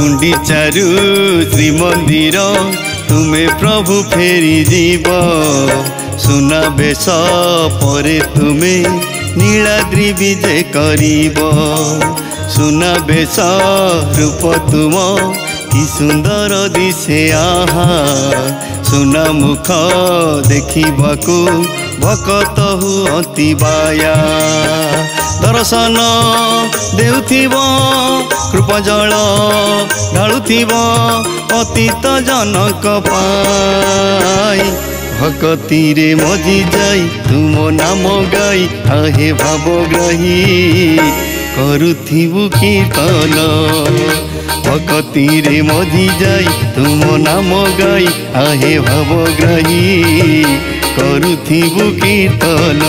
गुंडीचारू श्रीमंदिर तुम्हें प्रभु फेरी जीव सुना बेश परे तुम्हें नीलाद्री विजय करीब सुना बेश रूप तुम कि सुंदर दिशे आहा सुना मुख देखिबाकू भकत हुअति बाया दर्शन देउथिब कृपा जल ढालुथिब अतीत जनक पाई भक्ति रे मजी जाई तुम नाम गाई आहे भावग्राही करुथिबु कीर्तन भक्ति रे मजी जाई तुम नाम गाई आहे भावग्राही करुथिबु कीर्तन।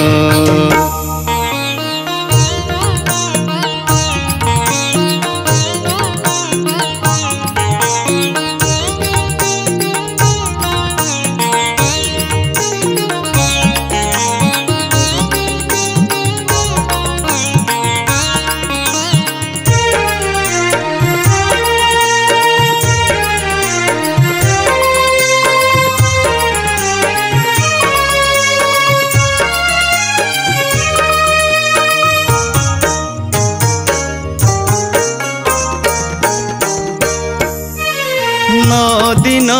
दिन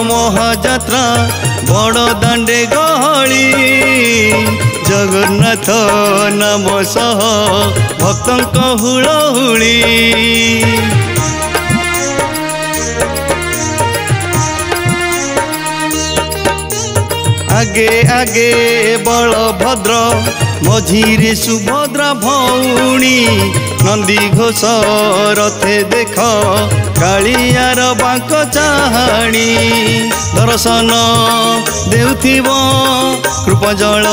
महाजात्रा बड़ दांडे गहली जगन्नाथ नाम सह भक्तंक हुलहुली आगे आगे बलभद्र मझिरे सुभद्रा भौणी नंदी घोष रथे देख कालियार बांक चाहाणी दर्शन देउथिब कृपा जल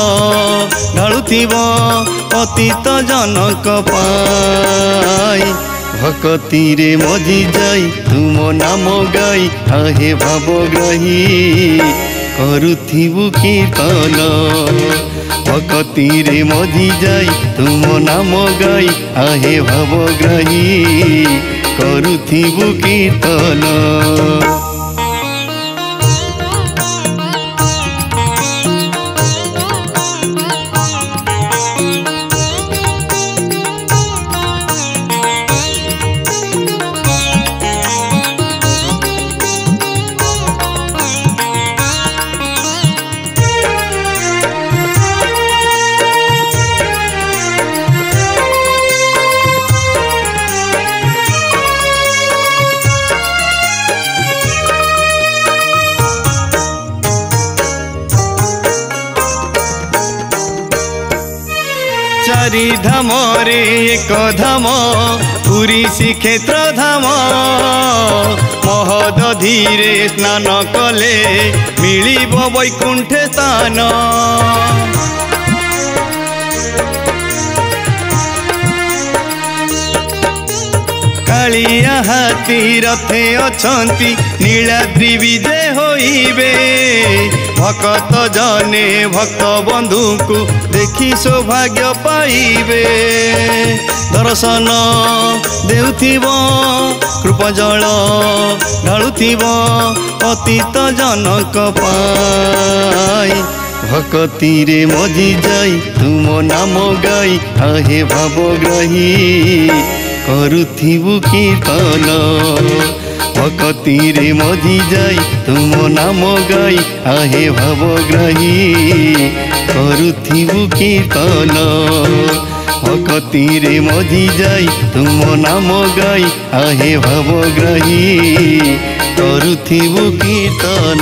ढालुथिब अतीत जनक पाई भक्ति रे मजी जाई तुम नाम गाई आहे भावग्राही करुथिबु कीर्तन भक्ति रे मजी जाई तुम नाम गाई आहे भावग्राही करुथिबु कीर्तन। चारि धाम रे एक धाम पुरी श्रीक्षेत्र धाम महदधीरे स्नान कले मिलिब वैकुंठ स्थान कालिया हाथी रथे अछंती नीलाद्री विजय होइबे भक्त जने भक्त बंधु को देखी सौभाग्य पाइबे दर्शन देउथिब कृपा जल ढालुथिब अतीत जनक पाई भक्ति रे मजी जाई तुम नाम गाई आहे भावग्राही करुथिबु कीर्तन भक्ति रे मजी जाई तुम नाम गाई आहे भावग्राही करुथिबु कीर्तन भक्ति रे मजी जाई तुम नाम गाई आहे भावग्राही करुथिबु कीर्तन।